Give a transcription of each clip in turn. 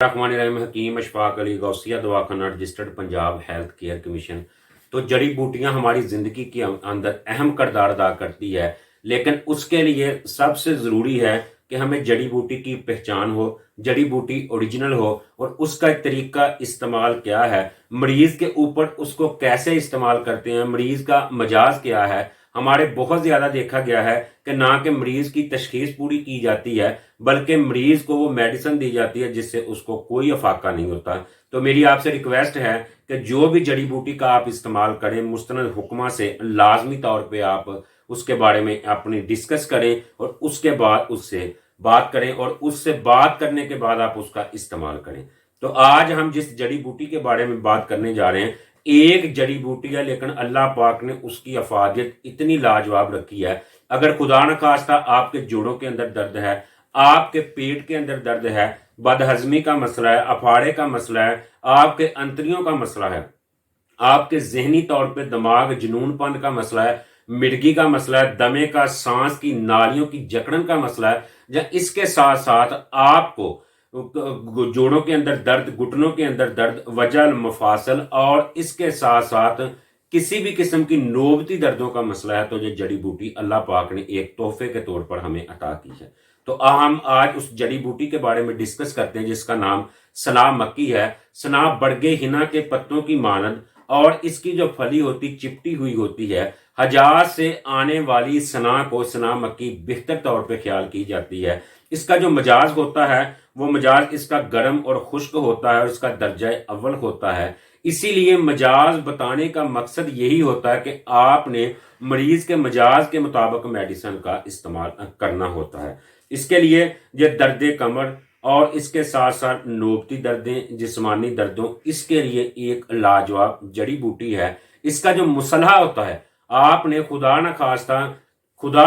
रहमान रहीम हकीम अशफाक अली गौसिया दवाखाना registered Punjab health care commission. तो जड़ी बूटियां हमारी ज़िंदगी के अंदर अहम किरदार अदा करती है, लेकिन उसके लिए सबसे ज़रूरी है कि हमें जड़ी बूटी की पहचान हो, जड़ी बूटी ओरिजिनल हो और उसका तरीका इस्तेमाल क्या है, मरीज़ के ऊपर उसको कैसे इस्तेमाल करते हैं, मरीज़ का मजाज क्या है। हमारे बहुत ज़्यादा देखा गया है कि ना कि मरीज़ की तशखीस पूरी की जाती है, बल्कि मरीज़ को वो मेडिसिन दी जाती है जिससे उसको कोई अफाका नहीं होता। तो मेरी आपसे रिक्वेस्ट है कि जो भी जड़ी बूटी का आप इस्तेमाल करें, मुस्तनद हुक्मा से लाजमी तौर पे आप उसके बारे में अपनी डिस्कस करें और उसके बाद उससे बात करें और उससे बात करने के बाद आप उसका इस्तेमाल करें। तो आज हम जिस जड़ी बूटी के बारे में बात करने जा रहे हैं, एक जड़ी बूटी है, लेकिन अल्लाह पाक ने उसकी अफादियत इतनी लाजवाब रखी है। अगर खुदा न खास्ता आपके जोड़ों के अंदर दर्द है, आपके पेट के अंदर दर्द है, बदहजमी का मसला है, अफाड़े का मसला है, आपके अंतरियों का मसला है, आपके जहनी तौर पे दिमाग जुनूनपन का मसला है, मिर्गी का मसला है, दमे का, सांस की नालियों की जकड़न का मसला है, या इसके साथ साथ आपको जोड़ों के अंदर दर्द, घुटनों के अंदर दर्द, वजल, मफासल और इसके साथ साथ किसी भी किस्म की नोबती दर्दों का मसला है, तो ये जड़ी बूटी अल्लाह पाक ने एक तोहफे के तौर पर हमें अता की है। तो हम आज उस जड़ी बूटी के बारे में डिस्कस करते हैं जिसका नाम सना मक्की है। सना बड़गे हिना के पत्तों की मानद और इसकी जो फली होती चिपटी हुई होती है। हजाज से आने वाली सना को सना मक्की बेहतर तौर पे ख्याल की जाती है। इसका जो मजाज होता है वो मजाज इसका गर्म और खुश्क होता है और इसका दर्जा अव्वल होता है। इसीलिए मजाज बताने का मकसद यही होता है कि आपने मरीज के मजाज के मुताबिक मेडिसिन का इस्तेमाल करना होता है। इसके लिए ये दर्द कमर और इसके साथ साथ नोबती दर्दें, जिस्मानी दर्दों, इसके लिए एक लाजवाब जड़ी बूटी है। इसका जो मुसलहा होता है, आपने खुदा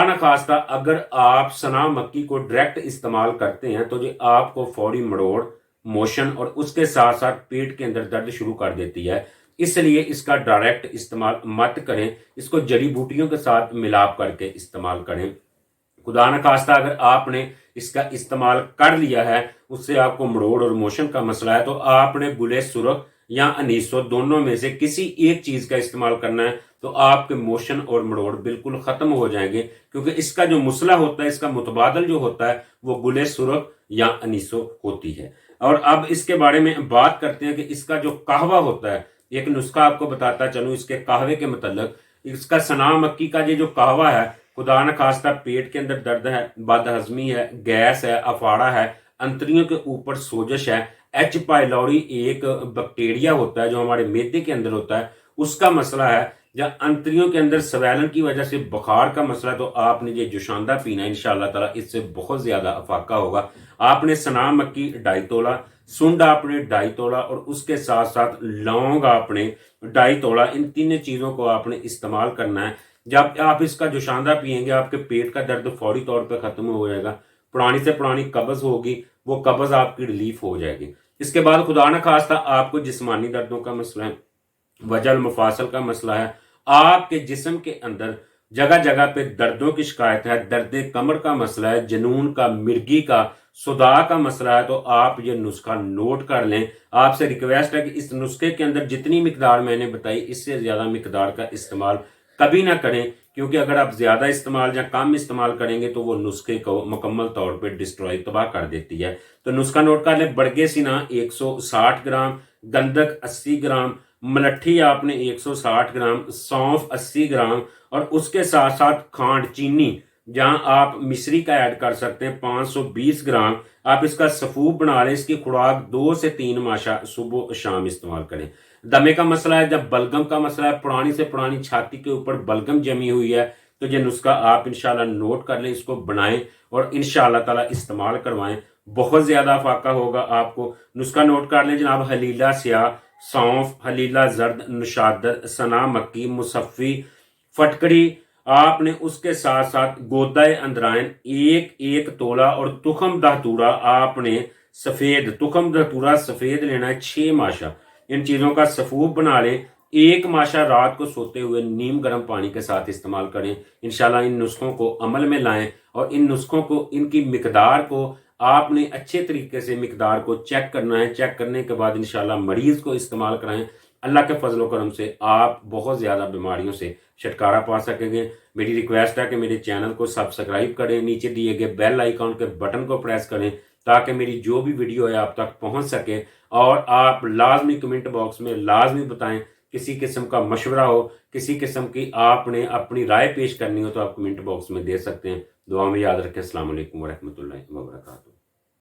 न खास्ता अगर आप सना मक्की को डायरेक्ट इस्तेमाल करते हैं तो ये आपको फौरी मरोड़, मोशन और उसके साथ साथ पेट के अंदर दर्द शुरू कर देती है। इसलिए इसका डायरेक्ट इस्तेमाल मत करें, इसको जड़ी बूटियों के साथ मिलाप करके इस्तेमाल करें। खुदा न खास्ता अगर आपने इसका इस्तेमाल कर लिया है, उससे आपको मरोड़ और मोशन का मसला है, तो आपने गुले सुरख या अनीसो दोनों में से किसी एक चीज का इस्तेमाल करना है, तो आपके मोशन और मरोड़ बिल्कुल खत्म हो जाएंगे। क्योंकि इसका जो मसला होता है, इसका मुतबादल जो होता है वो गुले सुरख या अनीसो होती है। और अब इसके बारे में बात करते हैं कि इसका जो कहवा होता है, एक नुस्खा आपको बताता चलूं इसके कहवे के मतलब। इसका सना मक्की का ये जो कहवा है, खुदा न खास्ता पेट के अंदर दर्द है, बदहजमी है, गैस है, अफाड़ा है, अंतरियों के ऊपर सोजश है, एच पाइलोरी एक बैक्टीरिया होता है जो हमारे मैदे के अंदर होता है, उसका मसला है, या अंतरियों के अंदर सवैलन की वजह से बुखार का मसला, तो आपने ये जोशांदा पीना है, इंशाअल्लाह ताला इससे बहुत ज्यादा अफाका होगा। आपने सना मक्की 2.5 तोला, सुंड आपने 2.5 तोला और उसके साथ साथ लौंग आपने 2.5 तोला, इन तीन चीजों को आपने इस्तेमाल करना है। जब आप इसका जोशांदा पिएंगे, आपके पेट का दर्द फौरी तौर पर खत्म हो जाएगा। पुरानी से पुरानी कब्ज होगी, वो कब्ज आपकी रिलीफ हो जाएगी। इसके बाद खुदा न खास्ता आपको जिस्मानी दर्दों का मसला है, वजल मुफासल का मसला है, आपके जिस्म के अंदर जगह जगह पे दर्दों की शिकायत है, दर्द कमर का मसला है, जनून का, मिर्गी का, सुदा का मसला है, तो आप ये नुस्खा नोट कर लें। आपसे रिक्वेस्ट है कि इस नुस्खे के अंदर जितनी मिकदार मैंने बताई, इससे ज्यादा मिकदार का इस्तेमाल कभी ना करें, क्योंकि अगर आप ज्यादा इस्तेमाल या कम इस्तेमाल करेंगे तो वो नुस्खे को मुकम्मल तौर पे डिस्ट्रॉय, तबाह कर देती है। तो नुस्खा नोट कर ले। बड़गे सिना 160 ग्राम, गंधक 80 ग्राम, मलट्ठी आपने 160 ग्राम, सौंफ 80 ग्राम और उसके साथ साथ खांड, चीनी, जहां आप मिश्री का ऐड कर सकते हैं 520 ग्राम। आप इसका सफूब बना लें। इसकी खुराक 2 से 3 माशा सुबह शाम इस्तेमाल करें। दमे का मसला है, जब बलगम का मसला है, पुरानी से पुरानी छाती के ऊपर बलगम जमी हुई है, तो ये नुस्खा आप इंशाल्लाह नोट कर लें, इसको बनाएं और इंशाल्लाह ताला इस्तेमाल करवाएं। बहुत ज्यादा फाका होगा आपको। नुस्खा नोट कर लें जनाब। हलीला स्याह, सौंफ, हलीला जर्द, नुशादर, सना मक्की, मुसफ़ी, फटकड़ी आपने उसके साथ साथ गोदाए अंदरायन 1 तोला और तुखम दहतूरा आपने सफेद, तुखम दहतूरा सफेद लेना है 6 माशा। इन चीजों का सफूब बना लें। 1 माशा रात को सोते हुए नीम गर्म पानी के साथ इस्तेमाल करें। इंशाल्लाह इन नुस्खों को अमल में लाएं और इन नुस्खों को, इनकी मिकदार को آپ نے اچھے طریقے سے مقدار کو چیک کرنا ہے. چیک کرنے کے بعد انشاءاللہ مریض کو استعمال کرائیں. اللہ کے فضل و کرم سے آپ بہت زیادہ بیماریوں سے چھٹکارا پا سکیں گے. میری ریکویسٹ ہے کہ میرے چینل کو سبسکرائب کریں, نیچے دیے گئے بیل آئیکن کے بٹن کو پریس کریں تاکہ میری جو بھی ویڈیو ہے آپ تک پہنچ سکے. اور آپ لازمی کمنٹ باکس میں لازمی بتائیں, کسی قسم کا مشورہ ہو, کسی قسم کی آپ نے اپنی رائے پیش کرنی ہو تو آپ کمنٹ باکس میں دے سکتے ہیں. دعا میں یاد رکھیں. السلام علیکم ورحمۃ اللہ وبرکاتہ.